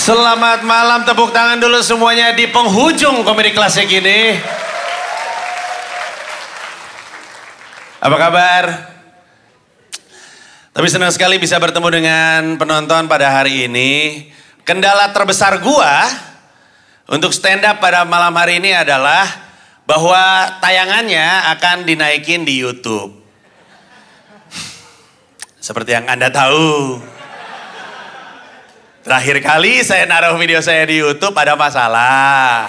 Selamat malam, tepuk tangan dulu semuanya di penghujung komedi klasik ini. Apa kabar? Tapi senang sekali bisa bertemu dengan penonton pada hari ini. Kendala terbesar gua untuk stand up pada malam hari ini adalah bahwa tayangannya akan dinaikin di YouTube. Seperti yang Anda tahu, terakhir kali saya naruh video saya di YouTube ada masalah.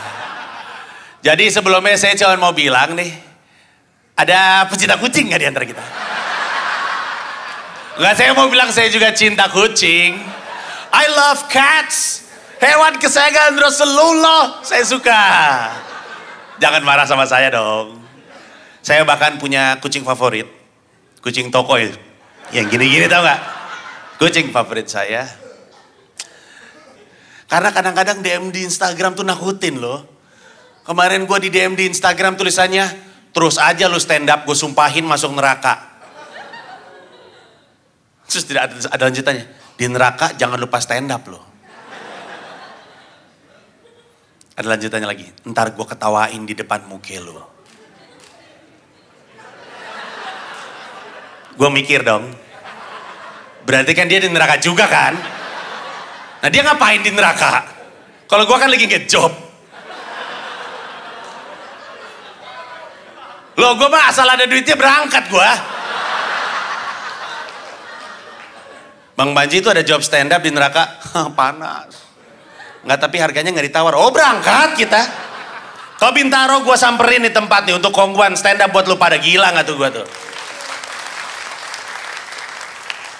Jadi sebelumnya saya cuma mau bilang nih, ada pecinta kucing nggak di antara kita? Nggak, saya mau bilang saya juga cinta kucing. I love cats. Hewan kesayangan Rasulullah. Saya suka. Jangan marah sama saya dong. Saya bahkan punya kucing favorit. Kucing toko itu. Yang gini-gini tau nggak? Kucing favorit saya. Karena kadang-kadang DM di Instagram tuh nakutin loh. Kemarin gue di DM di Instagram tulisannya, terus aja lu stand up, gue sumpahin masuk neraka. Terus tidak ada lanjutannya, di neraka jangan lupa stand up loh. Ada lanjutannya lagi, ntar gue ketawain di depan muka lo. Gue mikir dong, berarti kan dia di neraka juga kan? Nah dia ngapain di neraka? Kalau gue kan lagi ngejob. Loh gue mah asal ada duitnya berangkat gue. Bang Banji itu ada job stand up di neraka. Panas. Nggak, tapi harganya nggak ditawar. Oh berangkat kita. Kau Bintaro gue samperin di tempat nih untuk kongguan stand up buat lu pada gila nggak tuh gue tuh.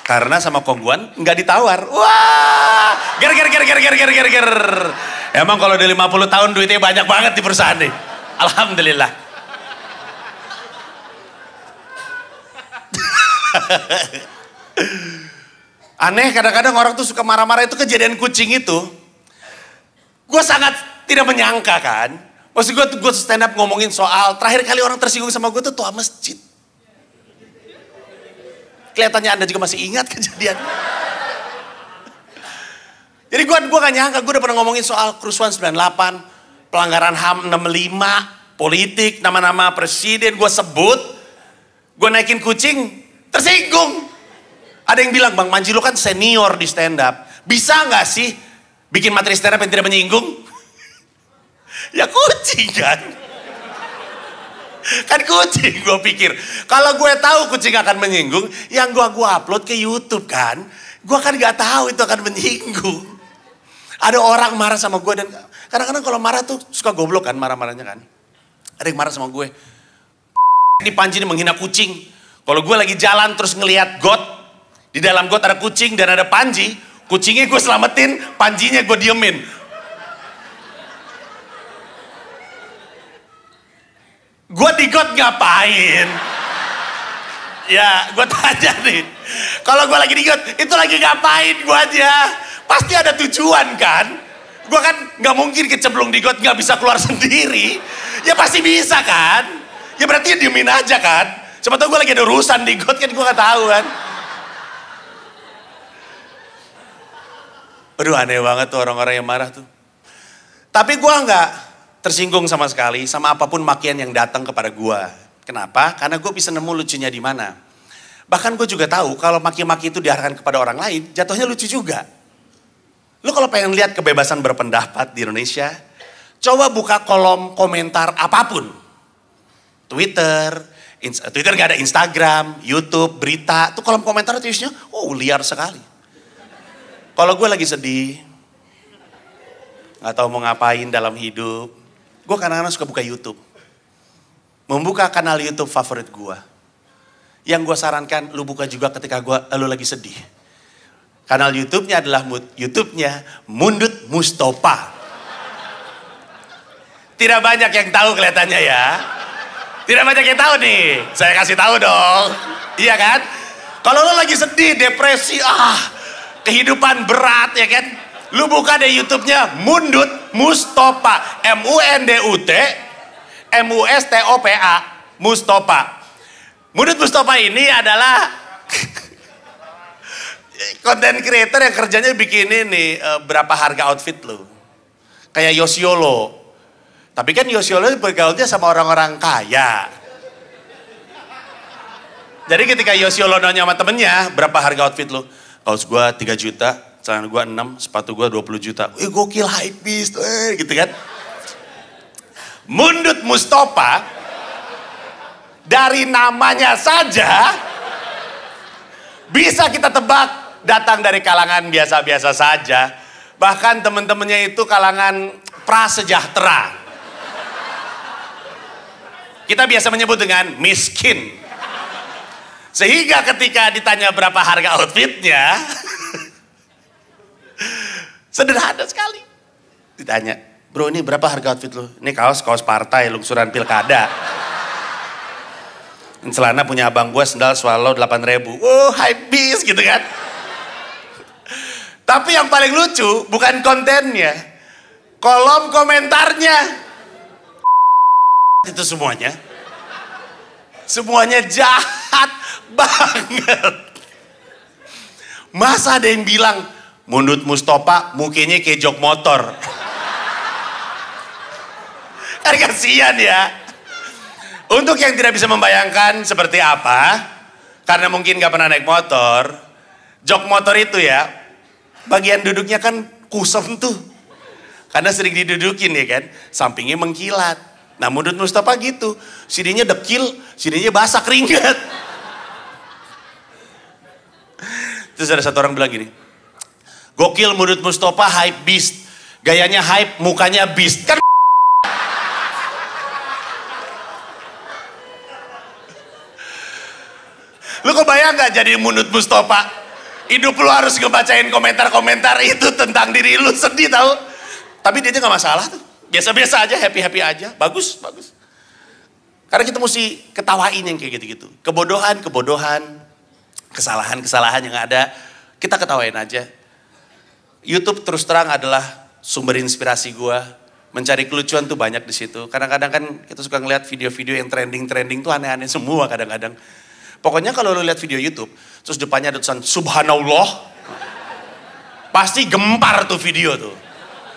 Karena sama kongguan nggak ditawar. Wah, ger. Emang kalau udah 50 tahun duitnya banyak banget di perusahaan nih. Alhamdulillah. Aneh, kadang-kadang orang tuh suka marah-marah, itu kejadian kucing itu. Gue sangat tidak menyangka kan. Maksud gue stand up ngomongin soal, terakhir kali orang tersinggung sama gue tuh tua masjid. Kelihatannya Anda juga masih ingat kejadian. Jadi gue gak nyangka, gue udah pernah ngomongin soal kerusuhan 98, pelanggaran HAM 65, politik, nama-nama presiden gue sebut. Gue naikin kucing, tersinggung. Ada yang bilang, Bang Manji lu kan senior di stand up. Bisa gak sih bikin materi stand up yang tidak menyinggung? Ya kucing kan. Kan kucing, gue pikir. Kalau gue tahu kucing akan menyinggung, yang gue upload ke YouTube kan. Gue kan gak tahu itu akan menyinggung. Ada orang marah sama gue dan kadang-kadang kalau marah tuh suka goblok kan marah-marahnya kan. Ada yang marah sama gue. Ini Panji ini menghina kucing. Kalau gue lagi jalan terus ngelihat got, di dalam got ada kucing dan ada Panji, kucingnya gue selamatin, Panjinya gue diemin. Gue di got ngapain? Ya, gue tanya nih. Kalau gue lagi di got, itu lagi ngapain gue aja? Pasti ada tujuan kan? Gue kan nggak mungkin kecemplung di got nggak bisa keluar sendiri. Ya pasti bisa kan? Ya berarti ya diemin aja kan? Siapa tahu gue lagi ada urusan di got kan gue nggak tahu kan? Aduh aneh banget tuh orang-orang yang marah tuh. Tapi gue nggak tersinggung sama sekali sama apapun makian yang datang kepada gue. Kenapa? Karena gue bisa nemu lucunya di mana. Bahkan gue juga tahu kalau maki-maki itu diarahkan kepada orang lain, jatuhnya lucu juga. Lu kalau pengen lihat kebebasan berpendapat di Indonesia, coba buka kolom komentar apapun. Twitter gak ada, Instagram, YouTube, berita, tuh kolom komentar itu isinya, oh liar sekali. Kalau gue lagi sedih, gak tahu mau ngapain dalam hidup, gue kadang-kadang suka buka YouTube. Membuka kanal YouTube favorit gue. Yang gue sarankan, lu buka juga ketika lu lagi sedih. Kanal YouTube-nya adalah YouTube-nya Mundut Mustopa. Tidak banyak yang tahu kelihatannya ya. Tidak banyak yang tahu nih. Saya kasih tahu dong. Iya kan? Kalau lu lagi sedih, depresi, kehidupan berat ya kan? Lu buka deh YouTube-nya Mundut Mustopa. MUNDUT MUSTOPA. Mustopa. Mundut Mustopa ini adalah Content creator yang kerjanya bikin ini, berapa harga outfit lu. Kayak Yosiolo. Tapi kan Yosiolo bergaulnya sama orang-orang kaya. Jadi ketika Yosiolo nanya sama temennya, berapa harga outfit lu? Kaos gua 3 juta, celana gua 6, sepatu gua 20 juta. Gokil, hype beast, gitu kan. Mundut Mustopa, dari namanya saja, bisa kita tebak datang dari kalangan biasa-biasa saja. Bahkan teman-temannya itu kalangan prasejahtera. Kita biasa menyebut dengan miskin. Sehingga ketika ditanya berapa harga outfitnya, sederhana sekali. Ditanya, bro ini berapa harga outfit lu? Ini kaos partai, lungsuran pilkada. Celana punya abang gue, sendal swallow 8.000. Hype beast gitu kan. Tapi yang paling lucu bukan kontennya, kolom komentarnya. Itu semuanya. Semuanya jahat banget. Masa ada yang bilang, Mundut Mustopa mukanya kayak jok motor. Kan kasihan ya. Untuk yang tidak bisa membayangkan seperti apa, karena mungkin gak pernah naik motor, jok motor itu ya, bagian duduknya kan kusem tuh. Karena sering didudukin ya kan, sampingnya mengkilat. Nah Mundut Mustopa gitu, sininya dekil, sininya basah keringat. Terus ada satu orang bilang gini, gokil Mundut Mustopa hype beast, gayanya hype, mukanya beast. Kan lu kebayang gak jadi Mundut Mustopa? Hidup lu harus ngebacain komentar-komentar itu tentang diri lu, sedih tau. Tapi dia gak masalah tuh, biasa-biasa aja, happy-happy aja, bagus. Karena kita mesti ketawain yang kayak gitu-gitu. Kebodohan, kesalahan-kesalahan yang ada, kita ketawain aja. YouTube terus terang adalah sumber inspirasi gua. Mencari kelucuan tuh banyak di situ. Kadang-kadang kan kita suka ngeliat video-video yang trending tuh aneh-aneh semua kadang-kadang. Pokoknya kalau lu lihat video YouTube, terus depannya ada tulisan Subhanallah, pasti gempar tuh video tuh.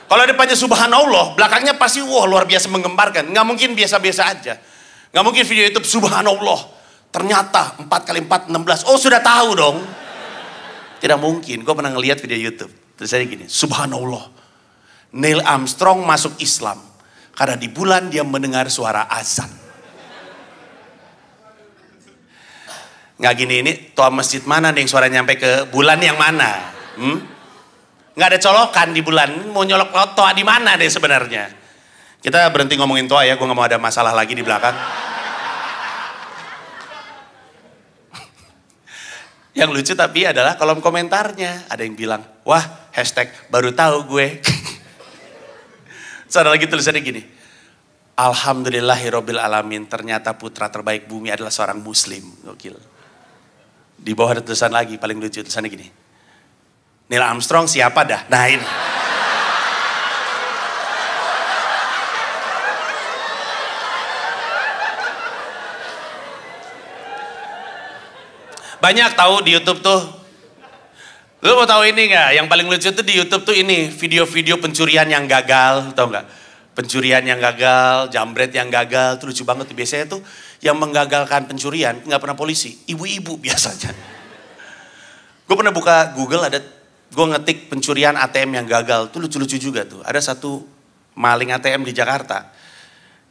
Kalau depannya Subhanallah, belakangnya pasti wah luar biasa menggemparkan. Nggak mungkin biasa-biasa aja. Nggak mungkin video YouTube Subhanallah, ternyata 4x4 16. Oh sudah tahu dong. Tidak mungkin. Gue pernah ngeliat video YouTube. Terus saya gini, Subhanallah, Neil Armstrong masuk Islam karena di bulan dia mendengar suara azan. Nggak gini, ini toa masjid mana nih yang suara nyampe ke bulan yang mana? Nggak ada colokan di bulan, mau nyolok toa di mana deh sebenarnya? Kita berhenti ngomongin toa ya, gue nggak mau ada masalah lagi di belakang. Yang lucu tapi adalah kolom komentarnya. Ada yang bilang, wah hashtag baru tahu gue. Terus ada lagi tulisannya gini, Alhamdulillahirabbil alamin, ternyata putra terbaik bumi adalah seorang muslim. Gokil. Di bawah ada tulisan lagi, paling lucu tulisannya gini, Neil Armstrong siapa dah? Nah ini. Banyak tahu di YouTube tuh. Lu mau tahu ini nggak? Yang paling lucu tuh di YouTube tuh ini video-video pencurian yang gagal, tahu nggak? Pencurian yang gagal, jambret yang gagal, tuh lucu banget tuh. Biasanya tuh yang menggagalkan pencurian nggak pernah polisi, ibu-ibu biasanya. Gue pernah buka Google, ada gue ngetik pencurian ATM yang gagal, tuh lucu-lucu juga tuh. Ada satu maling ATM di Jakarta.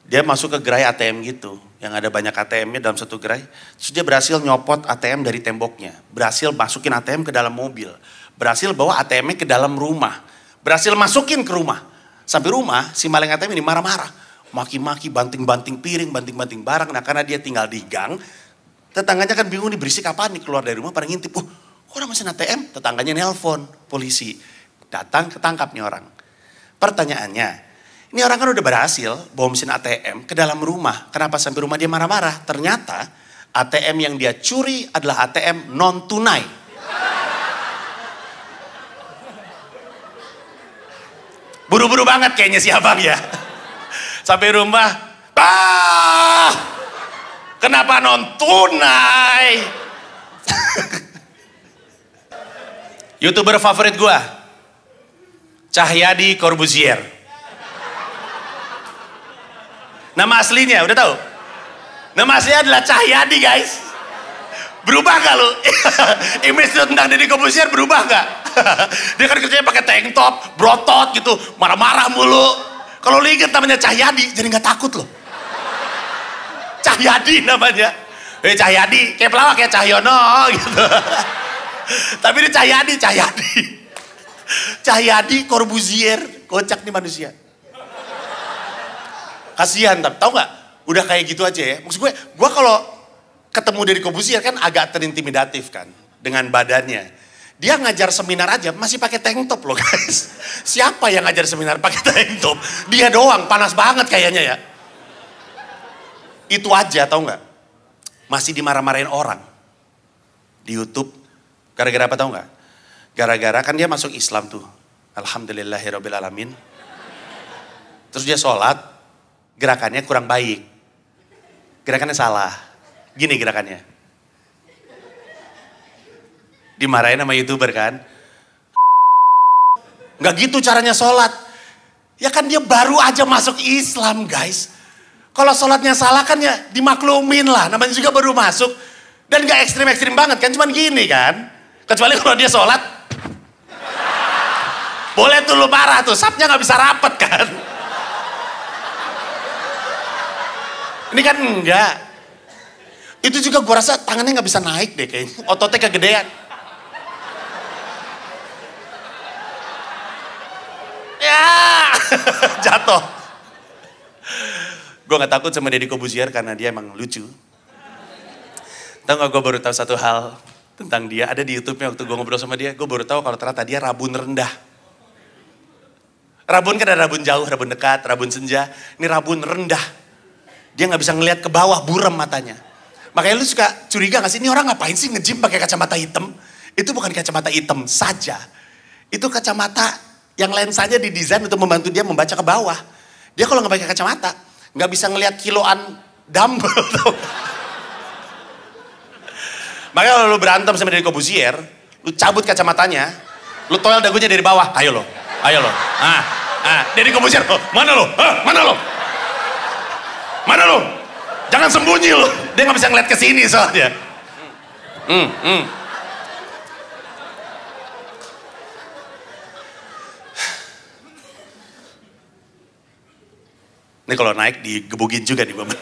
Dia masuk ke gerai ATM gitu, yang ada banyak ATM-nya dalam satu gerai. Terus dia berhasil nyopot ATM dari temboknya. Berhasil masukin ATM ke dalam mobil. Berhasil bawa ATM-nya ke dalam rumah. Berhasil masukin ke rumah. Sampai rumah, si maling ATM ini marah-marah. Maki-maki, banting-banting piring, banting-banting barang. Nah karena dia tinggal di gang, tetangganya kan bingung nih berisik apaan nih, keluar dari rumah pada ngintip. Kok orang mesin ATM? Tetangganya nelpon polisi. Datang ketangkap nih orang. Pertanyaannya, ini orang kan udah berhasil bawa mesin ATM ke dalam rumah. Kenapa sampai rumah dia marah-marah? Ternyata ATM yang dia curi adalah ATM non tunai. Buru-buru banget kayaknya si abang ya. Sampai rumah, kenapa non tunai? YouTuber favorit gua, Cahyadi Corbuzier. Nama aslinya, udah tahu? Nama aslinya adalah Cahyadi, guys. Berubah gak lu? Image lu tentang Deddy Corbuzier berubah gak? Dia kan kerjanya pakai tank top, brotot gitu, marah-marah mulu. Kalau lu inget namanya Cahyadi, jadi gak takut loh. Cahyadi namanya. Cahyadi, kayak pelawak ya, Cahyono gitu. Tapi ini Cahyadi. Cahyadi Corbuzier, kocak nih manusia. Kasihan, tapi tau gak? Udah kayak gitu aja ya. Maksud gue kalau ketemu Deddy Corbuzier kan agak terintimidatif kan dengan badannya. Dia ngajar seminar aja masih pakai tank top loh guys. Siapa yang ngajar seminar pakai tank top? Dia doang, panas banget kayaknya ya. Itu aja tau nggak? Masih dimarah-marahin orang di YouTube. Gara-gara apa tau nggak? Gara-gara kan dia masuk Islam tuh. Alhamdulillahirobbilalamin. Terus dia sholat, gerakannya kurang baik. Gerakannya salah. Gini gerakannya. Dimarahin sama YouTuber kan. Nggak gitu caranya sholat. Ya kan dia baru aja masuk Islam guys. Kalau sholatnya salah kan ya dimaklumin lah. Namanya juga baru masuk. Dan nggak ekstrim-ekstrim banget kan. Cuman gini kan. Kecuali kalau dia sholat. Boleh tuh lu marah tuh. Sapnya nggak bisa rapet kan. Ini kan enggak. Itu juga gue rasa tangannya nggak bisa naik deh kayaknya. Ototnya kegedean. Ya, jatuh. Gue nggak takut sama Deddy Corbuzier karena dia emang lucu. Tahu nggak, gue baru tahu satu hal tentang dia. Ada di YouTube-nya waktu gue ngobrol sama dia. Gue baru tahu kalau ternyata dia rabun rendah. Rabun kan ada rabun jauh, rabun dekat, rabun senja. Ini rabun rendah. Dia nggak bisa ngelihat ke bawah, buram matanya. Makanya lu suka curiga gak sih, ini orang ngapain sih nge-gym pakai kacamata hitam? Itu bukan kacamata hitam saja. Itu kacamata yang lensanya didesain untuk membantu dia membaca ke bawah. Dia kalau nggak pakai kacamata, nggak bisa ngelihat kiloan dumbbell. Makanya kalau lu berantem sama Deddy Corbuzier, lu cabut kacamatanya, lu toel dagunya dari bawah. Ayo lo. Deddy Corbuzier, mana lo? Mana lo? Mana lo? Jangan sembunyi lo. Dia nggak bisa ngeliat ke sini soalnya. Ini kalau naik digebugin juga nih Bapak.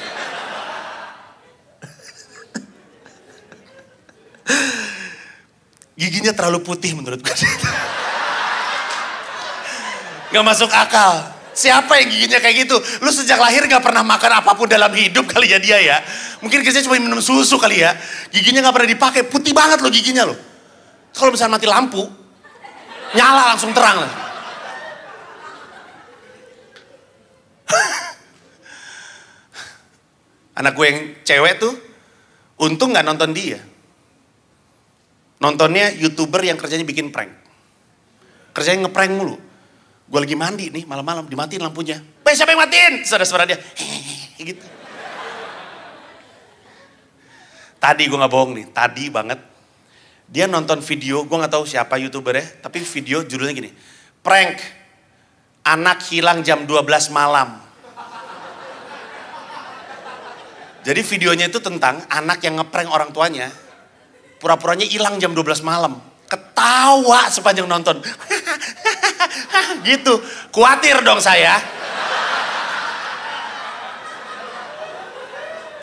Giginya terlalu putih menurut gue. Gak masuk akal. Siapa yang giginya kayak gitu? Lu sejak lahir gak pernah makan apapun dalam hidup kali ya dia ya. Mungkin kerjanya cuma minum susu kali ya. Giginya gak pernah dipakai, putih banget lo giginya lo. Kalau misalnya mati lampu, nyala langsung terang lah. Anak gue yang cewek tuh, untung gak nonton dia. Nontonnya YouTuber yang kerjanya bikin prank. Kerjanya ngeprank mulu. Gue lagi mandi nih malam-malam, dimatiin lampunya. Siapa yang matiin? Terus ada suara dia. Gitu. Tadi gue gak bohong nih, tadi banget. Dia nonton video, gue gak tahu siapa YouTubernya. Tapi video judulnya gini. Prank. Anak hilang jam 12 malam. Jadi videonya itu tentang anak yang ngeprank orang tuanya. Pura-puranya hilang jam 12 malam. Ketawa sepanjang nonton. Gitu. Kuatir dong saya.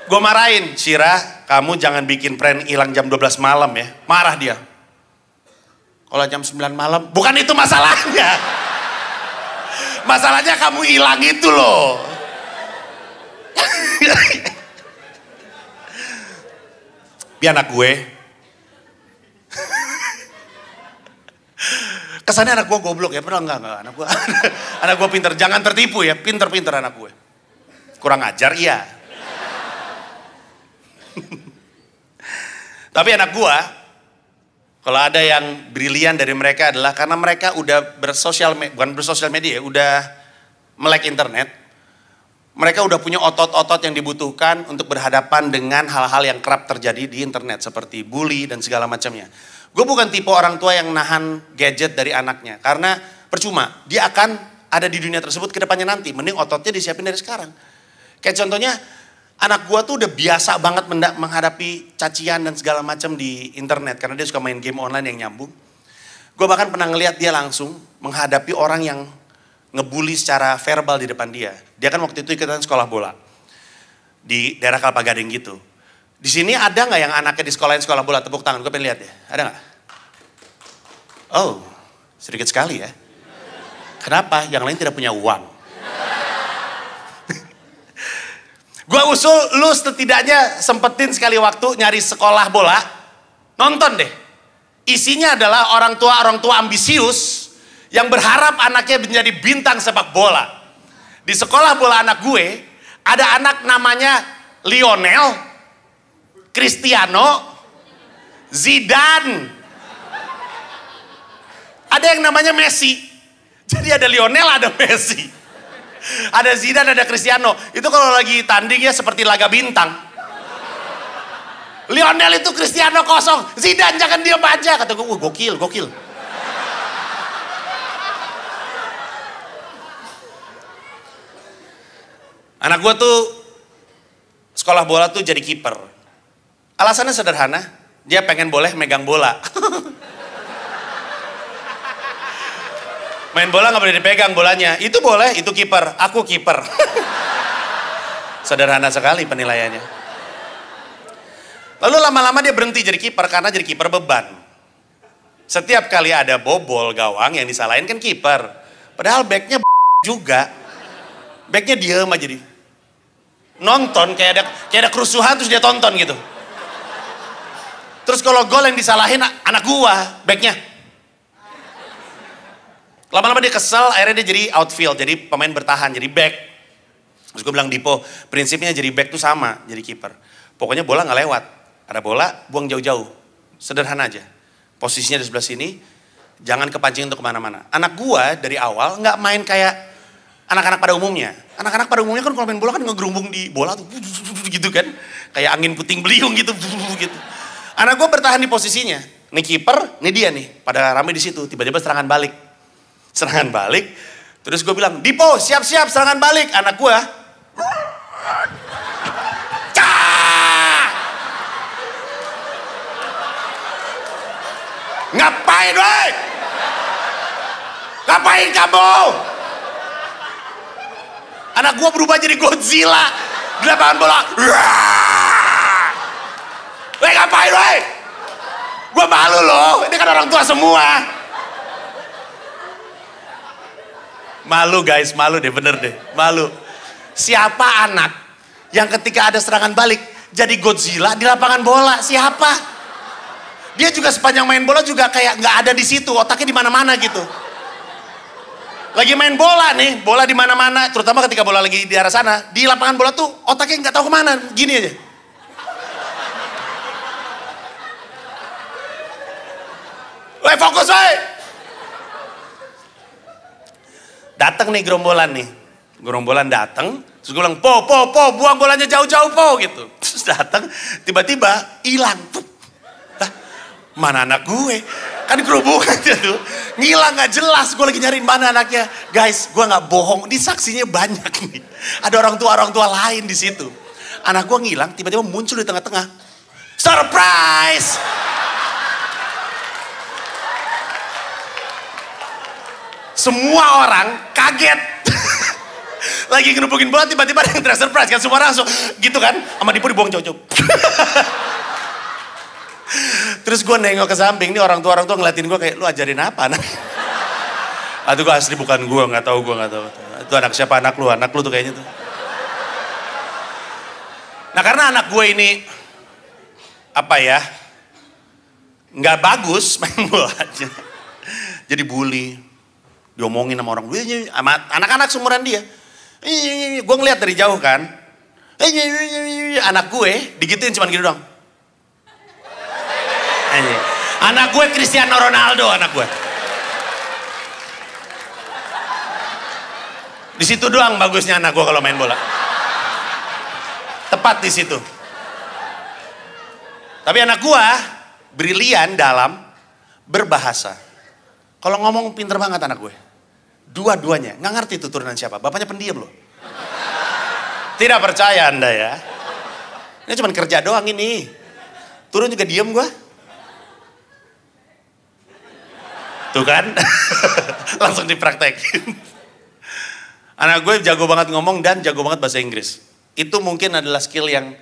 Gue marahin. Syira, kamu jangan bikin prank hilang jam 12 malam ya. Marah dia. Kalau jam 9 malam, bukan itu masalahnya. Masalahnya kamu hilang itu loh. Dia anak gue. Kesannya anak gue goblok ya, padahal enggak anak gue pinter, jangan tertipu ya, pinter-pinter anak gue. Kurang ajar iya. Tapi anak gue, kalau ada yang brilian dari mereka adalah karena mereka udah bukan bersosial media, udah melek internet. Mereka udah punya otot-otot yang dibutuhkan untuk berhadapan dengan hal-hal yang kerap terjadi di internet seperti bully dan segala macamnya. Gue bukan tipe orang tua yang nahan gadget dari anaknya. Karena percuma, dia akan ada di dunia tersebut ke depannya nanti. Mending ototnya disiapin dari sekarang. Kayak contohnya, anak gue tuh udah biasa banget menghadapi cacian dan segala macam di internet. Karena dia suka main game online yang nyambung. Gue bahkan pernah ngeliat dia langsung menghadapi orang yang ngebully secara verbal di depan dia. Dia kan waktu itu ikutan sekolah bola. Di daerah Kelapa Gading gitu. Di sini ada nggak yang anaknya di sekolah bola? Tepuk tangan, gue pengen lihat ya. Ada nggak? Oh, sedikit sekali ya. Kenapa? Yang lain tidak punya uang. Gue usul lu setidaknya sempetin sekali waktu nyari sekolah bola. Nonton deh. Isinya adalah orang tua ambisius yang berharap anaknya menjadi bintang sepak bola. Di sekolah bola anak gue, ada anak namanya Lionel, Cristiano, Zidane. Ada yang namanya Messi. Jadi ada Lionel, ada Messi. Ada Zidane, ada Cristiano. Itu kalau lagi tanding ya seperti laga bintang. Lionel itu Cristiano kosong. Zidane jangan diam aja. Kata gue, gokil. Anak gue tuh sekolah bola tuh jadi kiper. Alasannya sederhana, dia pengen boleh megang bola. Main bola gak boleh dipegang bolanya. Itu boleh, itu kiper. Aku kiper. Sederhana sekali penilaiannya. Lalu lama-lama dia berhenti jadi kiper karena jadi kiper beban. Setiap kali ada bobol gawang yang disalahin kan kiper. Padahal backnya juga. Backnya diem aja di. Nonton kayak ada kerusuhan terus dia tonton gitu. Terus kalau gol yang disalahin anak gua, backnya. Lama-lama dia kesel, akhirnya dia jadi outfield, jadi pemain bertahan, jadi back. Terus gue bilang, Dipo, prinsipnya jadi back tuh sama, jadi kiper. Pokoknya bola nggak lewat, ada bola, buang jauh-jauh. Sederhana aja. Posisinya di sebelah sini, jangan kepancing untuk kemana-mana. Anak gua dari awal nggak main kayak anak-anak pada umumnya. Anak-anak pada umumnya kan kalau main bola kan ngegerumbung di bola tuh, gitu kan. Kayak angin puting beliung gitu, gitu. Anak gue bertahan di posisinya. Nih kiper, nih dia nih. Pada rame di situ. Tiba-tiba serangan balik. Terus gue bilang, Dipo, siap-siap serangan balik. Anak gue. Ngapain, woi? Ngapain kamu? Anak gue berubah jadi Godzilla. Di lapangan bola. Weh ngapain weh? Gue malu loh, ini kan orang tua semua. Malu guys, malu deh, bener deh, malu. Siapa anak yang ketika ada serangan balik jadi Godzilla di lapangan bola? Siapa? Dia juga sepanjang main bola juga kayak nggak ada di situ, otaknya di mana-mana gitu. Lagi main bola nih, bola di mana-mana, terutama ketika bola lagi di arah sana, di lapangan bola tuh otaknya nggak tahu kemana, gini aja. Woi fokus woi. Datang nih gerombolan datang, terus gue bilang po buang bolanya jauh-jauh po gitu. Terus datang, tiba-tiba hilang. Mana anak gue? Kan kerubungan tuh, ngilang nggak jelas. Gue lagi nyariin mana anaknya. Guys, gue nggak bohong, di saksinya banyak nih. Ada orang tua lain di situ. Anak gue ngilang, tiba-tiba muncul di tengah-tengah. Surprise! Semua orang kaget. Lagi ngerubungin bola tiba-tiba ada yang surprise kan, semua langsung gitu kan, sama Dipo dibuang jauh-jauh. Terus gue nengok ke samping, nih orang tua ngeliatin gue kayak, lu ajarin apa anak? Itu gue asli bukan gue, nggak tahu. Itu anak siapa? Anak lu tuh kayaknya tuh. Nah karena anak gue ini apa ya, nggak bagus main bolanya, jadi bully. Diomongin sama orang, sama anak-anak seumuran dia. Gue ngeliat dari jauh kan. Anak gue digituin cuman gitu doang. Anak gue Cristiano Ronaldo, anak gue. Di situ doang bagusnya anak gue kalau main bola. Tepat di situ. Tapi anak gue brilian dalam berbahasa. Kalau ngomong pinter banget anak gue. Dua-duanya, nggak ngerti itu turunan siapa. Bapaknya pendiam loh. Tidak percaya Anda ya. Ini cuma kerja doang ini. Turun juga diem gue. Tuh kan. Langsung dipraktekin. Anak gue jago banget ngomong dan jago banget bahasa Inggris. Itu mungkin adalah skill yang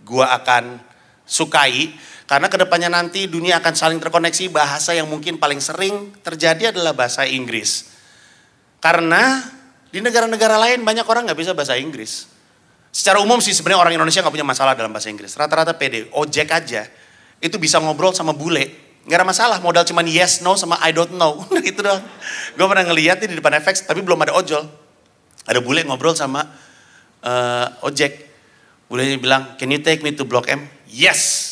gue akan sukai. Karena kedepannya nanti dunia akan saling terkoneksi. Bahasa yang mungkin paling sering terjadi adalah bahasa Inggris. Karena di negara-negara lain banyak orang gak bisa bahasa Inggris. Secara umum sih sebenarnya orang Indonesia gak punya masalah dalam bahasa Inggris. Rata-rata pede, ojek aja. Itu bisa ngobrol sama bule. Gak ada masalah, modal cuman yes, no sama I don't know. Gitu doang. Gue pernah ngeliat di depan FX tapi belum ada ojol. Ada bule ngobrol sama ojek. Bulenya bilang, can you take me to Blok M? Yes.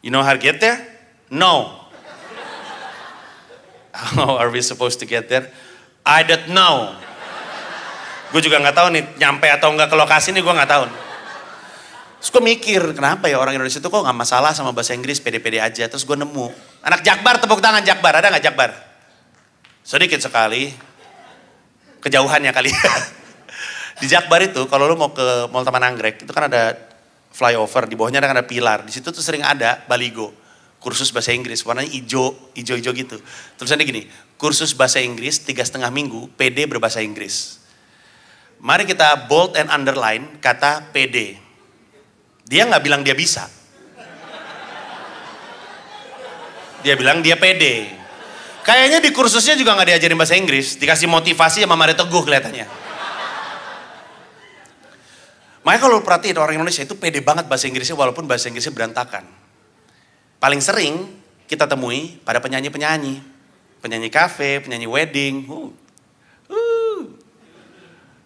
You know how to get there? No. How are we supposed to get there? I don't know. Gue juga gak tahu nih, nyampe atau enggak ke lokasi nih gue gak tahu. Terus gue mikir, kenapa ya orang Indonesia itu kok gak masalah sama bahasa Inggris, pede-pede aja. Terus gue nemu, anak Jakbar tepuk tangan Jakbar, ada gak Jakbar? Sedikit sekali. Kejauhannya kali ya. Di Jakbar itu kalau lu mau ke Mall Taman Anggrek itu kan ada flyover, di bawahnya kan ada pilar. Di situ tuh sering ada baligo, kursus bahasa Inggris, warnanya hijau gitu. Tulisannya gini, kursus bahasa Inggris 3,5 minggu, PD berbahasa Inggris. Mari kita bold and underline kata PD. Dia nggak bilang dia bisa. Dia bilang dia PD. Kayaknya di kursusnya juga nggak diajarin bahasa Inggris, dikasih motivasi sama Mario Teguh kelihatannya. Makanya kalau perhatiin orang Indonesia itu pede banget bahasa Inggrisnya walaupun bahasa Inggrisnya berantakan. Paling sering kita temui pada penyanyi-penyanyi. Penyanyi kafe, penyanyi wedding.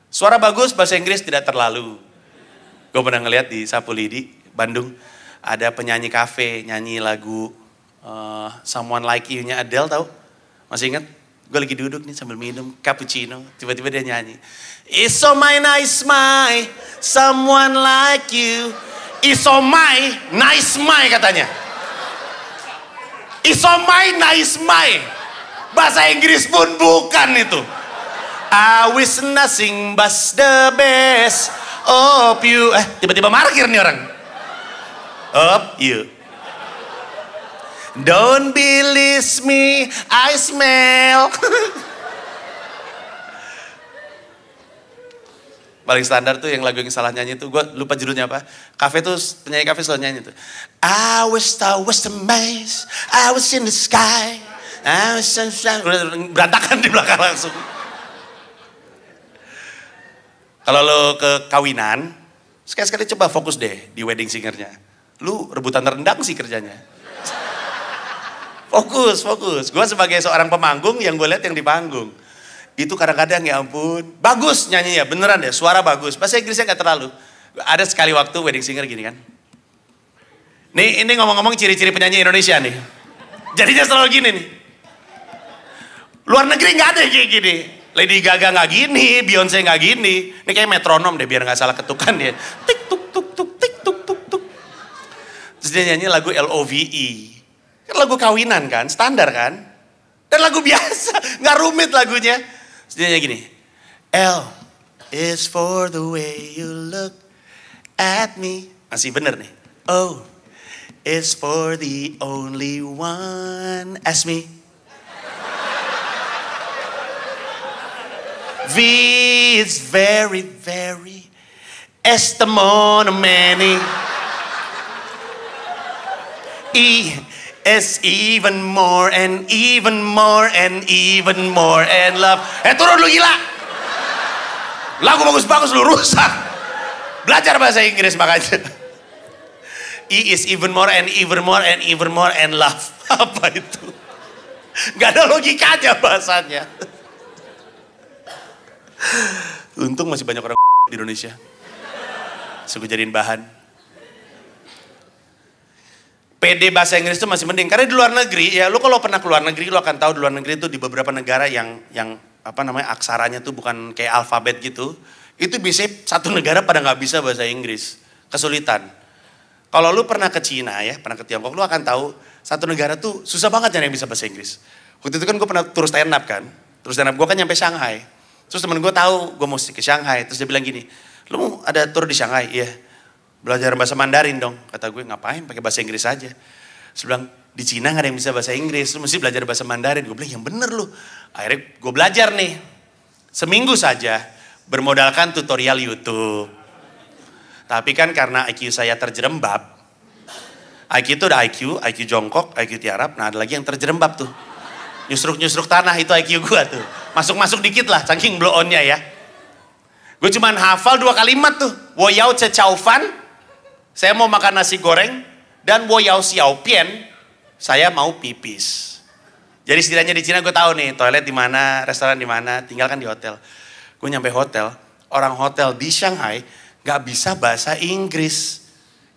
Suara bagus, bahasa Inggris tidak terlalu. Gue pernah ngeliat di Sapu Lidi, Bandung. Ada penyanyi kafe, nyanyi lagu Someone Like You-nya Adele, tahu? Masih ingat? Gue lagi duduk nih sambil minum cappuccino. Tiba-tiba dia nyanyi. It's so my nice my, someone like you. It's so my nice my katanya. It's so my nice my. Bahasa Inggris pun bukan itu. I wish nothing but the best of you. Tiba-tiba markir nih orang. Of you. Don't believe me, I smell. Paling standar tuh yang lagu yang salah nyanyi tuh, gue lupa judulnya apa. Kafe tuh, penyanyi kafe selalu nyanyi tuh. I was amazed, I was in the sky. Berantakan di belakang langsung. Kalau lo ke kawinan, sekali-sekali coba fokus deh di wedding singernya. Lu rebutan rendang sih kerjanya. Fokus. Gue sebagai seorang pemanggung yang gue lihat yang di panggung. Itu kadang-kadang ya ampun. Bagus nyanyinya, beneran deh, suara bagus. Bahasa Inggrisnya gak terlalu. Ada sekali waktu wedding singer gini kan. Ini ngomong-ngomong ciri-ciri penyanyi Indonesia nih. Jadinya selalu gini nih. Luar negeri gak ada kayak gini. Lady Gaga gak gini, Beyonce gak gini. Ini kayak metronom deh biar gak salah ketukan dia. Tik tuk tuk tuk, tik tuk tuk tuk. Terus dia nyanyi lagu LOVE. Kan lagu kawinan kan, standar kan. Dan lagu biasa, gak rumit lagunya. Terus dia nyanyi gini. L is for the way you look at me. Masih bener nih. O is for the only one as me. V is very, very estimon many. E is even more and even more and even more and love. Turun lu gila. Lagu bagus-bagus lu rusak. Belajar bahasa Inggris makanya. E is even more and even more and even more and love. Apa itu? Gak ada logikanya bahasanya. Untung masih banyak orang di Indonesia. Suka jadiin bahan. PD bahasa Inggris itu masih mending. Karena di luar negeri, ya lu kalau pernah keluar negeri, lu akan tahu di luar negeri itu di beberapa negara yang apa namanya aksaranya tuh bukan kayak alfabet gitu. Itu bisa satu negara pada nggak bisa bahasa Inggris. Kesulitan. Kalau lu pernah ke Cina ya, pernah ke Tiongkok, lu akan tahu satu negara tuh susah banget nyari yang bisa bahasa Inggris. Waktu itu kan gue pernah tur stand up kan. Terus stand up gue kan nyampe Shanghai. Terus temen gue tahu gue mesti ke Shanghai. Terus dia bilang gini, lu mau ada tur di Shanghai? Iya. Belajar bahasa Mandarin dong. Kata gue, ngapain pakai bahasa Inggris aja. Terus bilang, di Cina gak ada yang bisa bahasa Inggris. Lu mesti belajar bahasa Mandarin. Gue bilang, yang bener lu. Akhirnya gue belajar nih. Seminggu saja bermodalkan tutorial YouTube. Tapi kan karena IQ saya terjerembab. IQ itu ada IQ jongkok, IQ tiarap. Nah ada lagi yang terjerembab tuh. Nyusruk-nyusruk tanah itu IQ gue tuh. Masuk-masuk dikit lah, saking blow on-nya ya. Gue cuman hafal 2 kalimat tuh. Wo yao ce chow fan, saya mau makan nasi goreng. Dan wo yao xiao pian, saya mau pipis. Jadi setidaknya di Cina gue tahu nih, toilet di mana, restoran di mana, tinggal kan di hotel. Gue nyampe hotel, orang hotel di Shanghai gak bisa bahasa Inggris.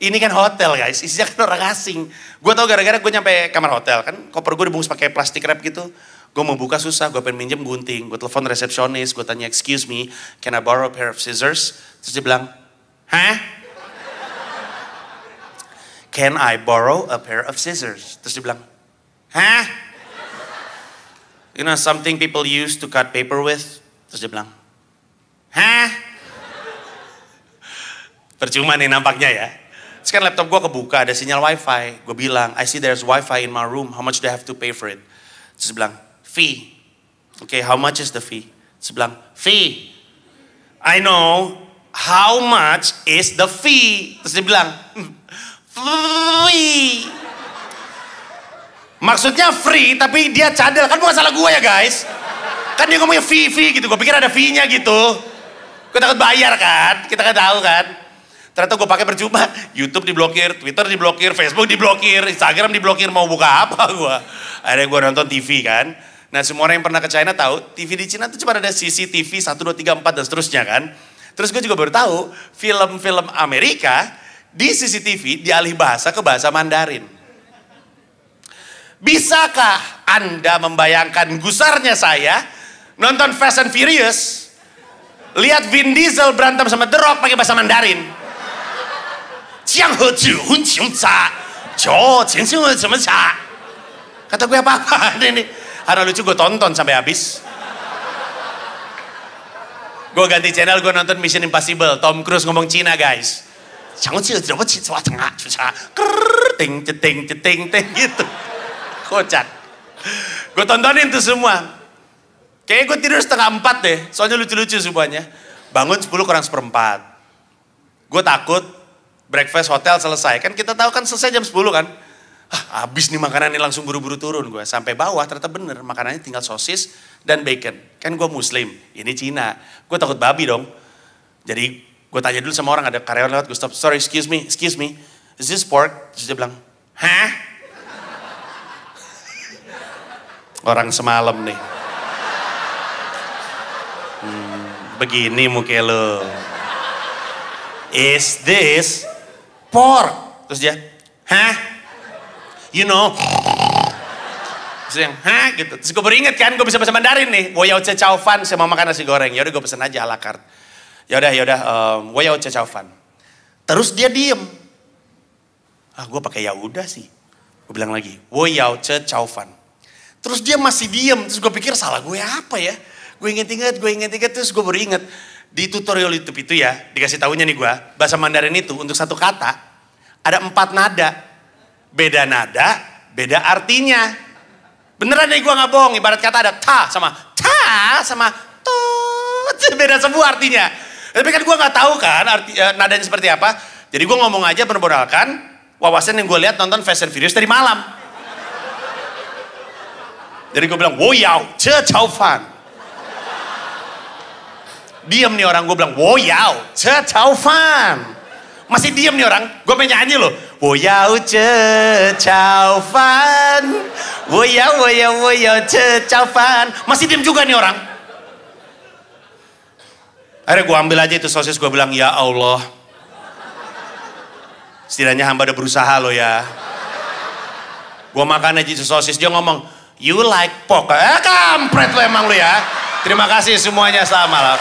Ini kan hotel guys, isinya kan orang asing. Gue tau gara-gara gue nyampe kamar hotel, kan koper gue dibungkus pakai plastik wrap gitu. Gue mau buka susah, gue pengen minjem gunting. Gue telepon resepsionis, gue tanya, excuse me, can I borrow a pair of scissors? Terus dia bilang, hah? Can I borrow a pair of scissors? Terus dia bilang, hah? You know something people use to cut paper with? Terus dia bilang, hah? Percuma nih nampaknya ya. Terus kan laptop gue kebuka, ada sinyal wifi. Gue bilang, I see there's wifi in my room, how much do I have to pay for it? Terus dia bilang, fee. Okay, how much is the fee? Terus dia bilang, fee. I know, how much is the fee? Terus dia bilang, free. Maksudnya free, tapi dia cadel. Kan bukan salah gue ya guys. Kan dia ngomongnya fee gitu, gue pikir ada fee-nya gitu. Gue takut bayar kan, kita kan tahu kan. Ternyata gue pakai percuma, YouTube diblokir, Twitter diblokir, Facebook diblokir, Instagram diblokir, mau buka apa gue. Akhirnya gue nonton TV kan. Nah semua orang yang pernah ke China tahu, TV di China itu cuma ada CCTV 1, 2, 3, 4 dan seterusnya kan. Terus gue juga baru tahu, film-film Amerika di CCTV dialih bahasa ke bahasa Mandarin. Bisakah Anda membayangkan gusarnya saya nonton Fast and Furious, lihat Vin Diesel berantem sama The Rock pakai bahasa Mandarin. Kata gue apa ini? Karena lucu gue tonton sampai habis. Gue ganti channel, gue nonton Mission Impossible. Tom Cruise ngomong Cina guys. Ceting gitu. Kocak. Gue tontonin tuh semua. Kayaknya gue tidur 3:30 deh. Soalnya lucu-lucu semuanya. Bangun 10 kurang 1/4. Gue takut breakfast hotel selesai. Kan kita tahu kan selesai jam 10 kan. Habis nih makanan ini, langsung buru-buru turun gue. Sampai bawah ternyata bener. Makanannya tinggal sosis dan bacon. Kan gue muslim. Ini Cina. Gue takut babi dong. Jadi gue tanya dulu sama orang, ada karyawan lewat. Gue stop. Sorry, excuse me. Is this pork? Terus dia bilang, hah? Orang semalam nih. Begini muka lo. Is this pork? Terus dia, hah? You know? Terus yang, hah? Gitu. Terus gue beringet kan, gue bisa bahasa Mandarin nih. Wo yao ce chow fan, saya mau makan nasi goreng. Yaudah gue pesen aja a la carte. Yaudah, wo yao ce chow fan. Terus dia diem. Gue pakai ya udah sih. Gue bilang lagi, wo yao ce chow fan. Terus dia masih diem. Terus gue pikir salah gue apa ya? Gue inget-inget. Terus gue baru inget. Di tutorial YouTube itu ya, dikasih tahunya nih gue, bahasa Mandarin itu untuk satu kata, ada 4 nada. Beda nada, beda artinya. Beneran nih gue gak bohong, ibarat kata ada ta sama to. Beda semua artinya. Tapi kan gue gak tahu kan nadanya seperti apa. Jadi gue ngomong aja bermodalkan wawasan yang gue lihat nonton Fast and Furious tadi malam. Jadi gue bilang, wo yao ce chow fan. Diam nih orang, gue bilang, wo yao ce chow fan. Masih diam nih orang, gue pengen nyanyi loh. Wo yao ce chow fan. Wo yao ce chow fan. Masih diam juga nih orang. Akhirnya gue ambil aja itu sosis, gue bilang, ya Allah. Setidaknya hamba udah berusaha loh ya. Gue makan aja itu sosis, dia ngomong, you like pork. Kampret lo emang lo ya. Terima kasih semuanya, selamat malam.